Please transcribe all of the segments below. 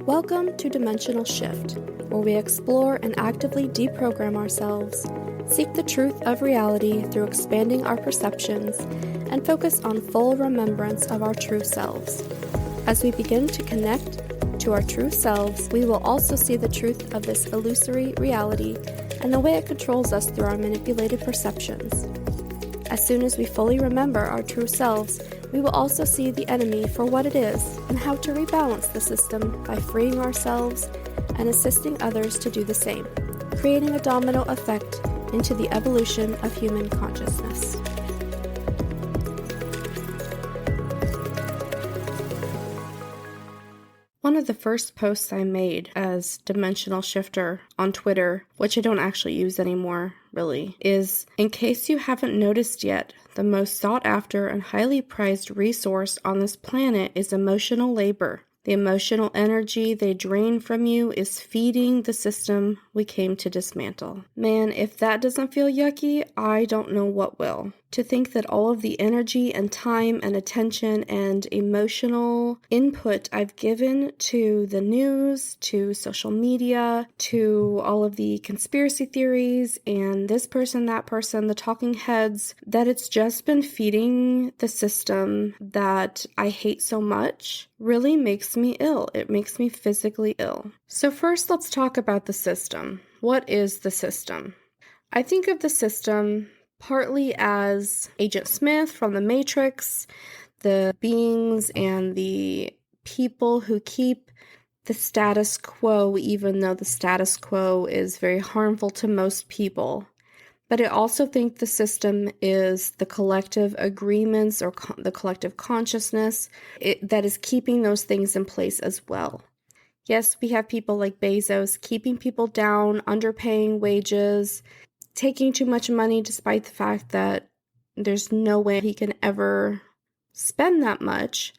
Welcome to Dimensional Shift, where we explore and actively deprogram ourselves, seek the truth of reality through expanding our perceptions, and focus on full remembrance of our true selves. As we begin to connect to our true selves, we will also see the truth of this illusory reality and the way it controls us through our manipulated perceptions. As soon as we fully remember our true selves, we will also see the enemy for what it is and how to rebalance the system by freeing ourselves and assisting others to do the same, creating a domino effect into the evolution of human consciousness. One of the first posts I made as Dimensional Shifter on Twitter, which I don't actually use anymore, really, is, in case you haven't noticed yet, the most sought after and highly prized resource on this planet is emotional labor. The emotional energy they drain from you is feeding the system we came to dismantle. Man, if that doesn't feel yucky, I don't know what will. To think that all of the energy and time and attention and emotional input I've given to the news, to social media, to all of the conspiracy theories and this person, that person, the talking heads, that it's just been feeding the system that I hate so much really makes me ill. It makes me physically ill. So first, let's talk about the system. What is the system? I think of the system partly as Agent Smith from The Matrix, the beings and the people who keep the status quo, even though the status quo is very harmful to most people. But I also think the system is the collective agreements or the collective consciousness that is keeping those things in place as well. Yes, we have people like Bezos keeping people down, underpaying wages, taking too much money despite the fact that there's no way he can ever spend that much.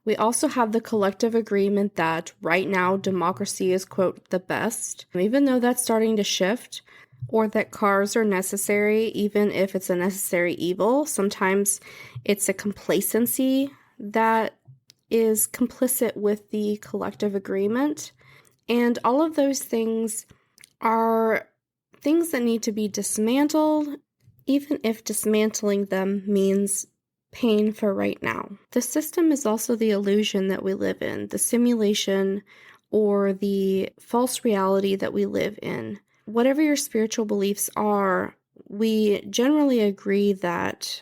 We also have the collective agreement that right now democracy is, quote, the best, even though that's starting to shift, or that cars are necessary, even if it's a necessary evil. Sometimes it's a complacency that is complicit with the collective agreement. And all of those things are things that need to be dismantled, even if dismantling them means pain for right now. The system is also the illusion that we live in, the simulation or the false reality that we live in. Whatever your spiritual beliefs are, we generally agree that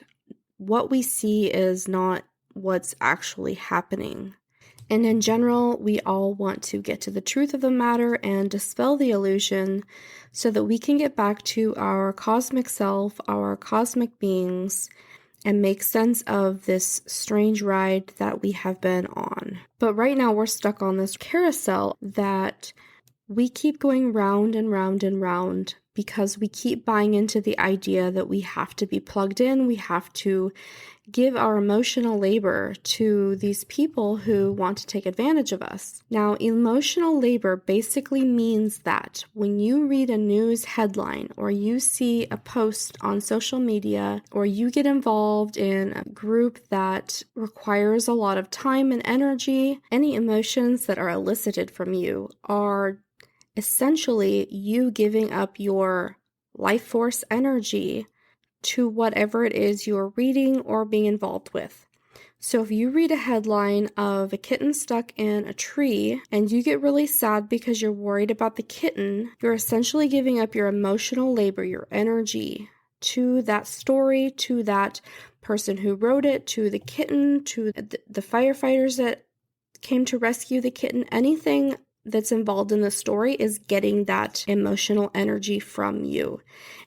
what we see is not what's actually happening. And in general, we all want to get to the truth of the matter and dispel the illusion so that we can get back to our cosmic self, our cosmic beings, and make sense of this strange ride that we have been on. But right now, we're stuck on this carousel that we keep going round and round and round because we keep buying into the idea that we have to be plugged in, we have to give our emotional labor to these people who want to take advantage of us. Now, emotional labor basically means that when you read a news headline or you see a post on social media or you get involved in a group that requires a lot of time and energy, any emotions that are elicited from you are essentially you giving up your life force energy to whatever it is you're reading or being involved with. So if you read a headline of a kitten stuck in a tree and you get really sad because you're worried about the kitten, you're essentially giving up your emotional labor, your energy to that story, to that person who wrote it, to the kitten, to the firefighters that came to rescue the kitten. Anything that's involved in the story is getting that emotional energy from you.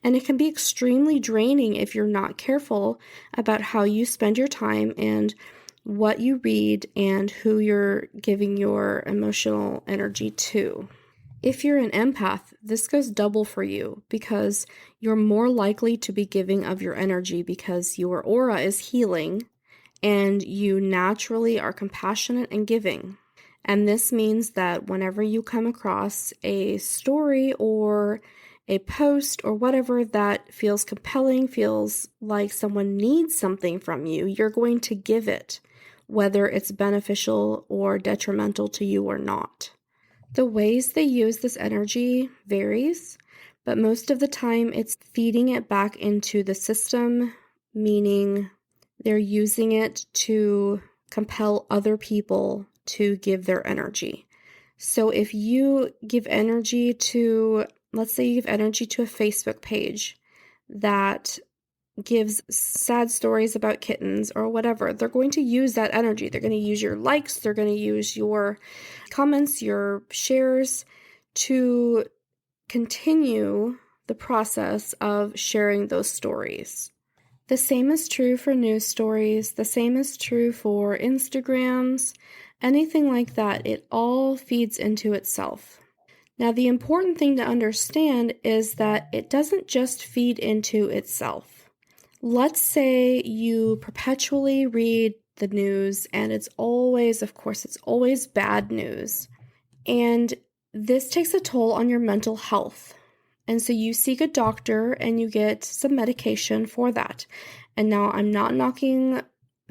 And it can be extremely draining if you're not careful about how you spend your time and what you read and who you're giving your emotional energy to. If you're an empath, this goes double for you because you're more likely to be giving of your energy because your aura is healing and you naturally are compassionate and giving. And this means that whenever you come across a story or a post or whatever that feels compelling, feels like someone needs something from you, you're going to give it, whether it's beneficial or detrimental to you or not. The ways they use this energy varies, but most of the time it's feeding it back into the system, meaning they're using it to compel other people to give their energy. So if you give energy to, let's say you give energy to a Facebook page that gives sad stories about kittens or whatever, they're going to use that energy. They're going to use your likes, they're going to use your comments, your shares to continue the process of sharing those stories. The same is true for news stories, the same is true for Instagrams, anything like that. It all feeds into itself. Now, the important thing to understand is that it doesn't just feed into itself. Let's say you perpetually read the news and it's always bad news. And this takes a toll on your mental health. And so you seek a doctor and you get some medication for that. And now I'm not knocking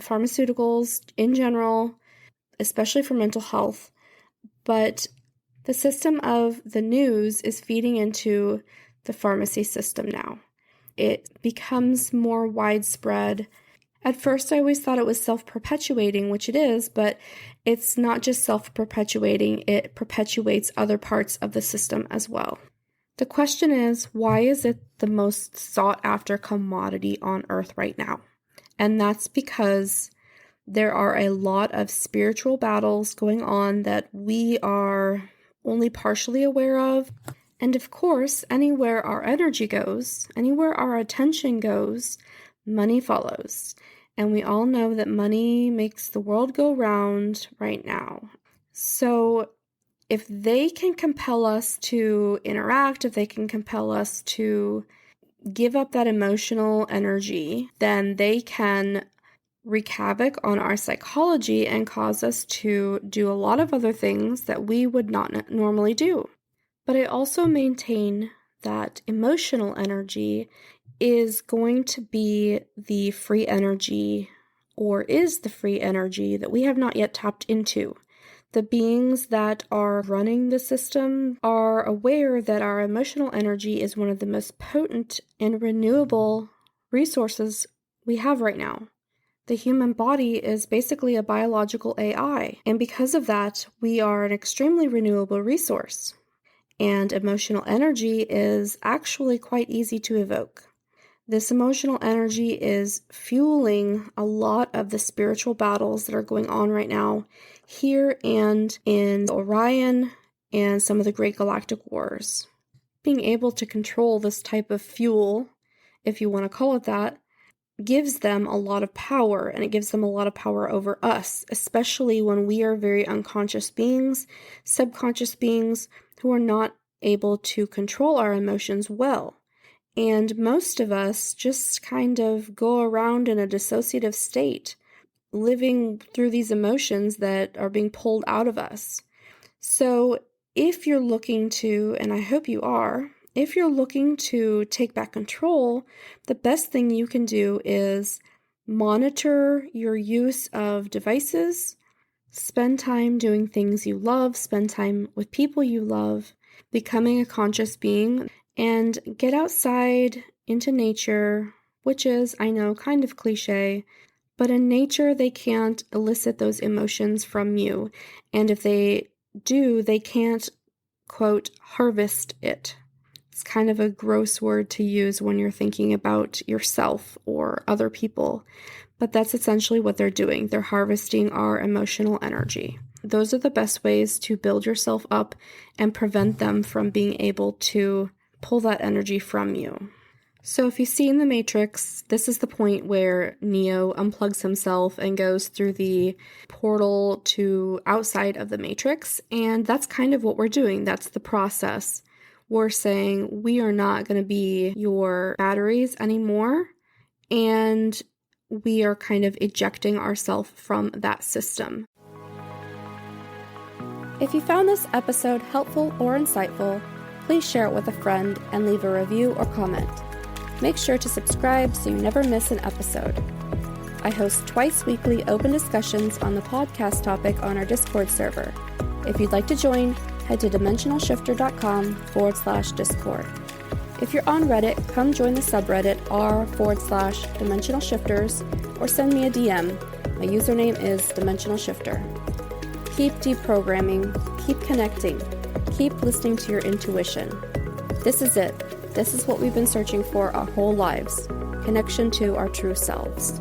pharmaceuticals in general, especially for mental health, but the system of the news is feeding into the pharmacy system now. It becomes more widespread. At first, I always thought it was self-perpetuating, which it is, but it's not just self-perpetuating, it perpetuates other parts of the system as well. The question is, why is it the most sought-after commodity on Earth right now? And that's because there are a lot of spiritual battles going on that we are only partially aware of. And of course, anywhere our energy goes, anywhere our attention goes, money follows. And we all know that money makes the world go round right now. So if they can compel us to interact, if they can compel us to give up that emotional energy, then they can wreak havoc on our psychology and cause us to do a lot of other things that we would not normally do. But I also maintain that emotional energy is going to be the free energy, or is the free energy that we have not yet tapped into. The beings that are running the system are aware that our emotional energy is one of the most potent and renewable resources we have right now. The human body is basically a biological AI, and because of that, we are an extremely renewable resource. And emotional energy is actually quite easy to evoke. This emotional energy is fueling a lot of the spiritual battles that are going on right now here and in Orion and some of the great galactic wars. Being able to control this type of fuel, if you want to call it that, gives them a lot of power, and it gives them a lot of power over us, especially when we are very unconscious beings, subconscious beings who are not able to control our emotions well. And most of us just kind of go around in a dissociative state, living through these emotions that are being pulled out of us. So if you're looking to, and I hope you are, if you're looking to take back control, the best thing you can do is monitor your use of devices, spend time doing things you love, spend time with people you love, becoming a conscious being, and get outside into nature, which is, I know, kind of cliche, but in nature they can't elicit those emotions from you, and if they do, they can't, quote, harvest it. It's kind of a gross word to use when you're thinking about yourself or other people, but that's essentially what they're doing. They're harvesting our emotional energy. Those are the best ways to build yourself up and prevent them from being able to pull that energy from you. So if you see in the Matrix, this is the point where Neo unplugs himself and goes through the portal to outside of the Matrix, and that's kind of what we're doing. That's the process. We're saying we are not going to be your batteries anymore, and we are kind of ejecting ourselves from that system. If you found this episode helpful or insightful, please share it with a friend and leave a review or comment. Make sure to subscribe so you never miss an episode. I host twice weekly open discussions on the podcast topic on our Discord server. If you'd like to join, head to dimensionalshifter.com/Discord. If you're on Reddit, come join the subreddit r/Dimensional Shifters or send me a DM. My username is Dimensional Shifter. Keep deprogramming, keep connecting, keep listening to your intuition. This is it. This is what we've been searching for our whole lives. Connection to our true selves.